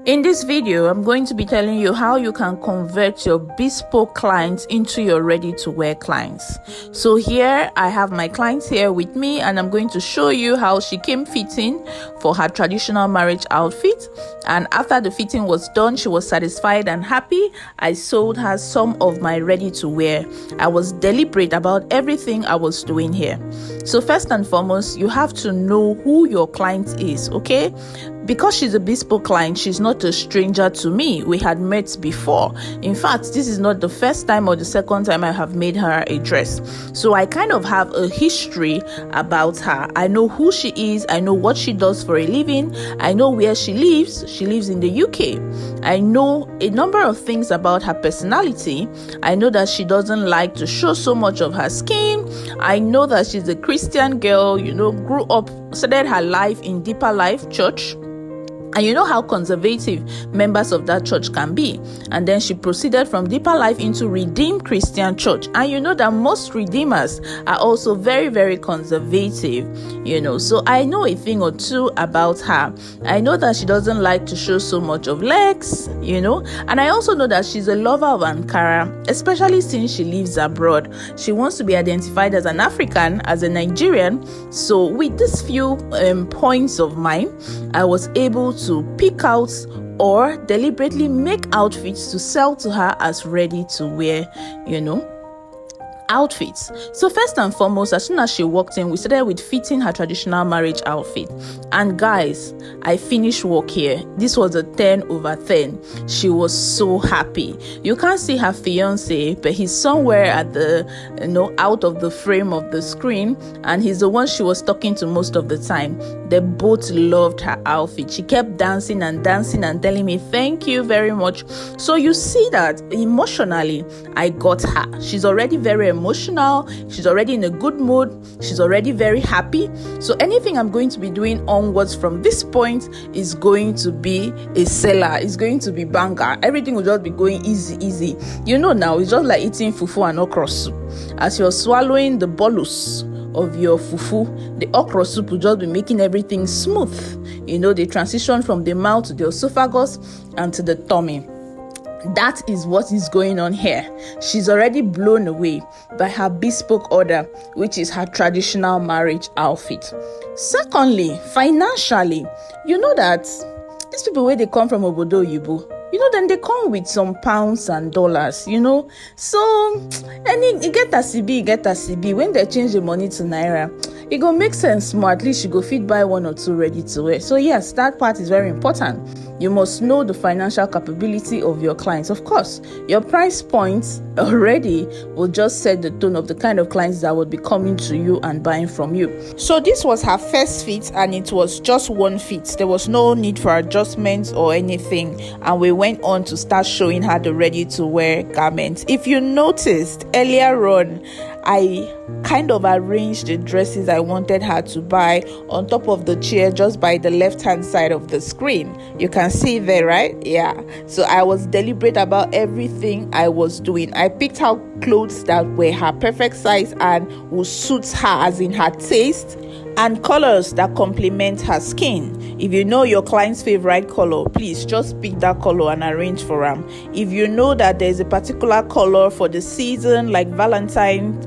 In this video, I'm going to be telling you how you can convert your bespoke clients into your ready-to-wear clients. So here I have my clients here with me, and I'm going to show you how she came fitting for her traditional marriage outfit. And after the fitting was done, she was satisfied and happy. I sold her some of my ready-to-wear. I was deliberate about everything I was doing here. So first and foremost, you have to know who your client is, okay? Because she's a bespoke client, she's not a stranger to me. We had met before. In fact, this is not the first time or the second time I have made her a dress. So I kind of have a history about her. I know who she is. I know what she does for a living. I know where she lives. She lives in the UK. I know a number of things about her personality. I know that she doesn't like to show so much of her skin. I know that she's a Christian girl, grew up, started her life in Deeper Life Church. And you know how conservative members of that church can be. And then she proceeded from Deeper Life into Redeemed Christian Church. And you know that most Redeemers are also very, very conservative, So I know a thing or two about her. I know that she doesn't like to show so much of legs, And I also know that she's a lover of Ankara, especially since she lives abroad. She wants to be identified as an African, as a Nigerian. So with these few points of mine, I was able to pick out or deliberately make outfits to sell to her as ready to wear, outfits. So first and foremost, as soon as she walked in, we started with fitting her traditional marriage outfit. And guys, I finished work here. This was a 10/10. She was so happy. You can't see her fiance, but he's somewhere at the, out of the frame of the screen, and he's the one she was talking to most of the time. They both loved her outfit. She kept dancing and telling me, thank you very much. So you see that emotionally, I got her. She's already very emotional. She's already in a good mood. She's already very happy. So anything I'm going to be doing onwards from this point is going to be a seller. It's going to be banger. Everything will just be going easy. Now it's just like eating fufu and okra soup. As you're swallowing the bolus of your fufu, the okra soup will just be making everything smooth. The transition from the mouth to the esophagus and to the tummy. That is what is going on here. She's already blown away by her bespoke order, which is her traditional marriage outfit. Secondly, financially, that these people, where they come from Obodo Yibo, then they come with some pounds and dollars, So, you get a CB. When they change the money to Naira, it go make sense more. At least you go fit buy one or two ready to wear. So yes, that part is very important. You must know the financial capability of your clients. Of course, your price points already will just set the tone of the kind of clients that would be coming to you and buying from you. So this was her first fit, and it was just one fit. There was no need for adjustments or anything. And we went on to start showing her the ready-to-wear garments. If you noticed earlier on, I kind of arranged the dresses I wanted her to buy on top of the chair just by the left-hand side of the screen. You can see there, right? Yeah. So I was deliberate about everything I was doing. I picked out clothes that were her perfect size and would suit her, as in her taste, and colors that complement her skin. If you know your client's favorite color, please just pick that color and arrange for them. If you know that there's a particular color for the season, like Valentine,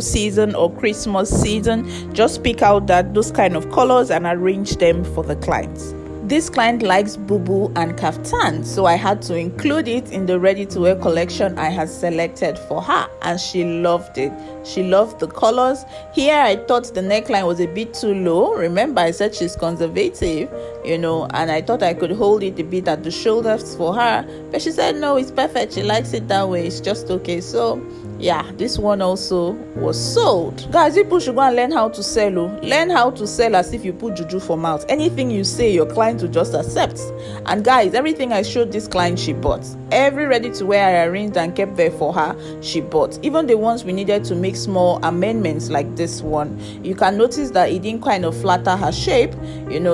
season or Christmas season, just pick out those kind of colors and arrange them for the clients. This client likes bubu and kaftan, so I had to include it in the ready-to-wear collection I had selected for her, and she loved it. She loved the colors. Here I thought the neckline was a bit too low. Remember, I said she's conservative, and I thought I could hold it a bit at the shoulders for her, but she said no, it's perfect. She likes it that way. It's just okay. So yeah, this one also was sold. Guys, people should go and learn how to sell. Learn how to sell as if you put juju for mouth. Anything you say, your client will just accept. And guys, everything I showed this client, she bought. Every ready-to-wear I arranged and kept there for her, she bought. Even the ones we needed to make small amendments, like this one. You can notice that it didn't kind of flatter her shape,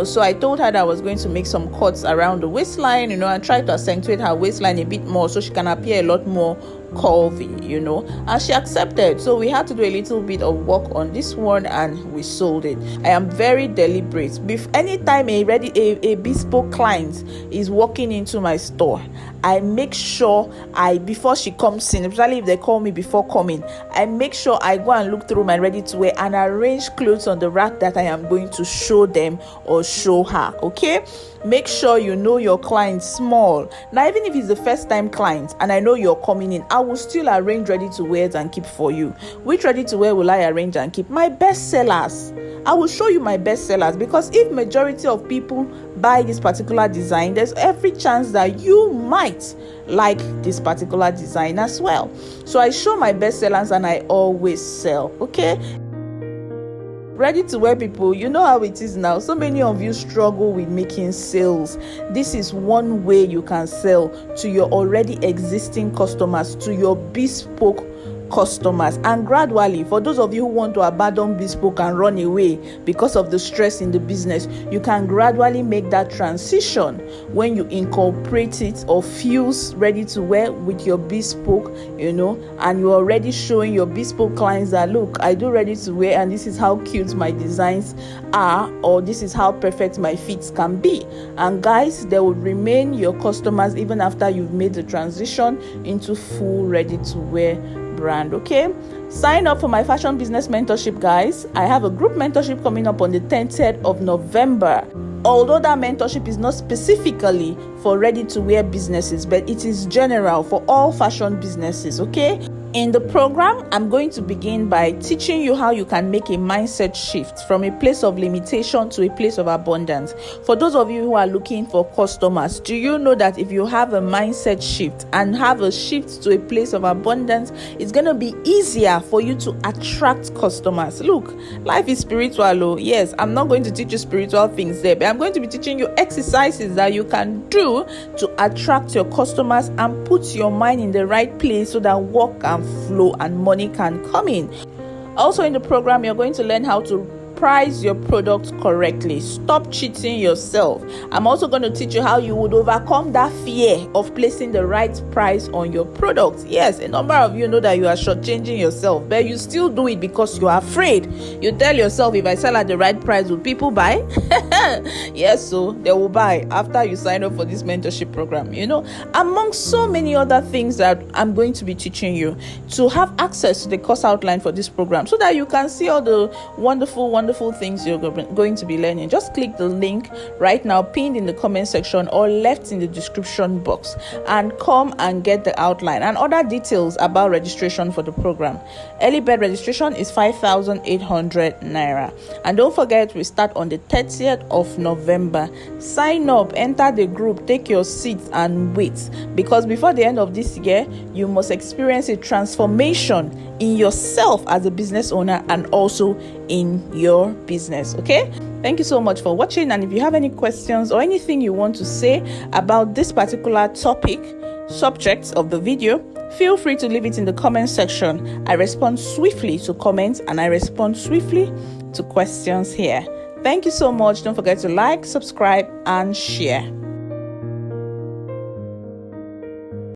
So I told her that I was going to make some cuts around the waistline, and try to accentuate her waistline a bit more so she can appear a lot more curvy, and she accepted. So we had to do a little bit of work on this one and we sold it. I am very deliberate. Anytime a bespoke client is walking into my store, I make sure before she comes in, especially if they call me before coming, I make sure I go and look through my ready to wear and arrange clothes on the rack that I am going to show them or show her. Okay, make sure you know your client small. Now, even if it's the first time client and I know you're coming in, I will still arrange ready to wear and keep for you. Which ready to wear will I arrange and keep? My best sellers. I will show you my best sellers, because if majority of people buy this particular design, there's every chance that you might like this particular design as well. So I show my best sellers and I always sell. Okay, ready to wear people, you know how it is now. So many of you struggle with making sales. This is one way you can sell to your already existing customers, to your bespoke customers. And gradually, for those of you who want to abandon bespoke and run away because of the stress in the business, you can gradually make that transition when you incorporate it or fuse ready to wear with your bespoke, and you're already showing your bespoke clients that, look, I do ready to wear and this is how cute my designs are, or this is how perfect my fits can be. And guys, they will remain your customers even after you've made the transition into full ready to wear brand. Okay, sign up for my fashion business mentorship, guys. I have a group mentorship coming up on the 10th of November. Although that mentorship is not specifically for ready to wear businesses, but it is general for all fashion businesses. Okay, in the program, I'm going to begin by teaching you how you can make a mindset shift from a place of limitation to a place of abundance. For those of you who are looking for customers, do you know that if you have a mindset shift and have a shift to a place of abundance, it's going to be easier for you to attract customers? Look, life is spiritual. Yes, I'm not going to teach you spiritual things there, but I'm going to be teaching you exercises that you can do to attract your customers and put your mind in the right place so that work can flow and money can come in. Also in the program, you're going to learn how to price your product correctly. Stop cheating yourself. I'm also going to teach you how you would overcome that fear of placing the right price on your product. Yes, a number of you know that you are shortchanging yourself, but you still do it because you are afraid. You tell yourself, if I sell at the right price, will people buy? Yes, so they will buy after you sign up for this mentorship program, among so many other things that I'm going to be teaching you. To have access to the course outline for this program so that you can see all the wonderful things you're going to be learning, just click the link right now pinned in the comment section or left in the description box and come and get the outline and other details about registration for the program. Early bird registration is 5,800 naira, and don't forget, we start on the 30th of November. Sign up, enter the group, take your seat and wait, because before the end of this year you must experience a transformation in yourself as a business owner and also in your business. Okay, thank you so much for watching, and if you have any questions or anything you want to say about this particular subject of the video, feel free to leave it in the comment section. I respond swiftly to comments and I respond swiftly to questions here. Thank you so much. Don't forget to like, subscribe and share.